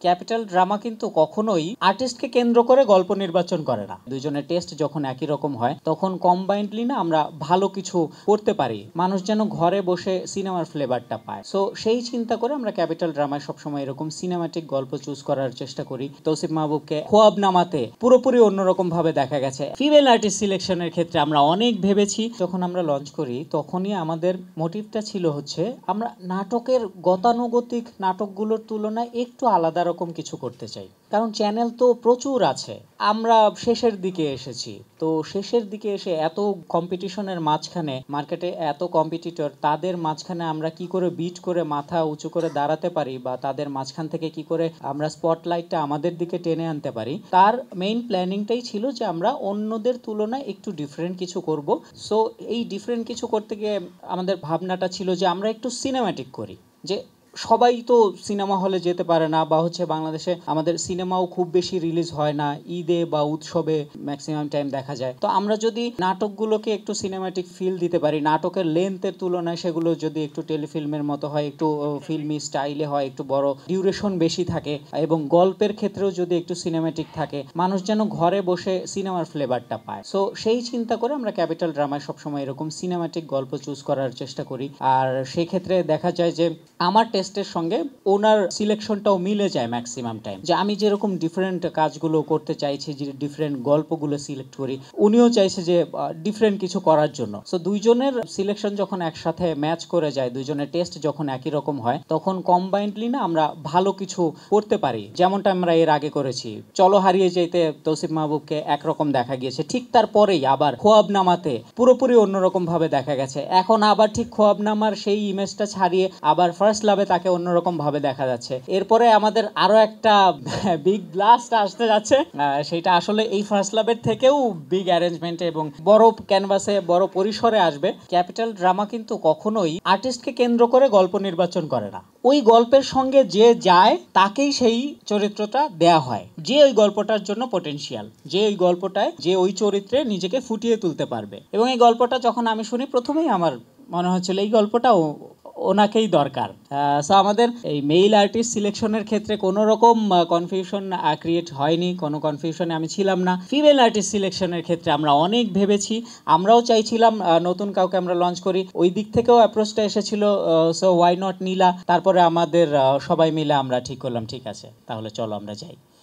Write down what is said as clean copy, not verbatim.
Capital drama কিন্তু কখনোই আর্টিস্টকে কেন্দ্র করে গল্প নির্বাচন করে না। দুইজনের টেস্ট যখন একই রকম হয় তখন কম্বাইন্ডলি না আমরা ভালো কিছু করতে পারি, মানুষ যেন ঘরে বসে সিনেমার ফ্লেভারটা পায়। সো সেই চিন্তা করে আমরা ক্যাপিটাল ড্রামায় সবসময় এরকম সিনেমাটিক গল্প চুজ করার চেষ্টা করি। তৌসিফ মাহবুবকে খোয়াবনামাতে পুরোপুরি অন্যরকম ভাবে দেখা গেছে। ফিমেল আর্টিস্ট সিলেকশনের ক্ষেত্রে আমরা অনেক ভেবেছি। যখন আমরা লঞ্চ করি তখনই আমাদের মোটিভটা ছিল হচ্ছে আমরা নাটকের গতানুগতিক নাটকগুলোর তুলনায় একটু আলাদা রকম কিছু করতে চাই, কারণ চ্যানেল তো প্রচুর আছে। আমরা শেষের দিকে এসেছি, তো শেষের দিকে এসে এত কম্পিটিশনের মাঝখানে, মার্কেটে এত কম্পিটিটর, তাদের মাঝখানে আমরা কি করে বিট করে মাথা উঁচু করে দাঁড়াতে পারি বা তাদের মাঝখান থেকে কি করে আমরা স্পটলাইটটা আমাদের দিকে টেনে আনতে পারি, তার মেইন প্ল্যানিংটাই ছিল যে আমরা অন্যদের তুলনায় একটু ডিফারেন্ট কিছু করব। সো এই ডিফারেন্ট কিছু করতে গিয়ে আমাদের ভাবনাটা ছিল যে আমরা একটু সিনেম্যাটিক করি, যে সবাই তো সিনেমা হলে যেতে পারে না, বা হচ্ছে বাংলাদেশে আমাদের সিনেমাও খুব বেশি রিলিজ হয় না, ঈদে বা উৎসবে ম্যাক্সিমাম টাইম দেখা যায়। তো আমরা যদি নাটকগুলোকে একটু সিনেম্যাটিক ফিল দিতে পারি, নাটকের লেন্থের তুলনায় সেগুলো যদি একটু টেলিফিল্মের মতো হয়, একটু ফিল্মি স্টাইলে হয়, একটু বড় ডিউরেশন বেশি থাকে, এবং গল্পের ক্ষেত্রেও যদি একটু সিনেম্যাটিক থাকে, মানুষ যেন ঘরে বসে সিনেমার ফ্লেভারটা পায়। সো সেই চিন্তা করে আমরা ক্যাপিটাল ড্রামায় সবসময় এরকম সিনেম্যাটিক গল্প চুজ করার চেষ্টা করি। আর সেক্ষেত্রে দেখা যায় যে আমার টেস্টের সঙ্গে ওনার সিলেকশনটাও মিলে যায় ম্যাক্সিমাম টাইম, যে আমি যেরকম ডিফারেন্ট কাজগুলো করতে চাইছি, যে ডিফারেন্ট গল্পগুলো সিলেক্ট করি, উনিও চাইছে যে ডিফারেন্ট কিছু করার জন্য। সো দুইজনের সিলেকশন যখন একসাথে ম্যাচ করে যায়, দুইজনের টেস্ট যখন একই রকম হয়, তখন কম্বাইন্ডলি না আমরা ভালো কিছু করতে পারি, যেমনটা আমরা এর আগে করেছি। চলো হারিয়ে যেতে তৌসিফ মাহবুবকে একরকম দেখা গিয়েছে, ঠিক তারপরেই আবার খোয়াবনামাতে পুরোপুরি অন্যরকম ভাবে দেখা গেছে। এখন আবার ঠিক খোয়াবনামার সেই ইমেজটা ছাড়িয়ে আবার ফার্স্ট লাভে তাকে অন্যরকম ভাবে দেখা যাচ্ছে। এরপরে আমাদের আরো একটা বিগ ব্লাস্ট আসতে যাচ্ছে, সেটা আসলে এই ফার্স্ট লাভের থেকেও বিগ অ্যারেঞ্জমেন্টে এবং বড় ক্যানভাসে, বড় পরিসরে আসবে। ক্যাপিটাল ড্রামা কিন্তু কখনোই আর্টিস্টকে কেন্দ্র করে গল্প নির্বাচন করে না। ওই গল্পের সঙ্গে যে যায় তাকেই সেই চরিত্রটা দেয়া হয়, যে ওই গল্পটার জন্য পটেনশিয়াল, যে ওই গল্পটায়, যে ওই চরিত্রে নিজেকে ফুটিয়ে তুলতে পারবে। এবং এই গল্পটা যখন আমি শুনি, প্রথমেই আমার মনে হচ্ছিল এই গল্পটাও ওনাকেই দরকার। সো আমাদের এই মেইল আর্টিস্ট সিলেকশনের ক্ষেত্রে কোনো রকম কনফিউশন ক্রিয়েট হয়নি, কোনো কনফিউশনে আমি ছিলাম না। ফিমেল আর্টিস্ট সিলেকশনের ক্ষেত্রে আমরা অনেক ভেবেছি, আমরাও চাইছিলাম নতুন কাউকে আমরা লঞ্চ করি, ওই দিক থেকেও অ্যাপ্রোচটা এসেছিল। সো ওয়াই নট নীলা। তারপরে আমাদের সবাই মিলে আমরা ঠিক করলাম, ঠিক আছে তাহলে চলো আমরা যাই।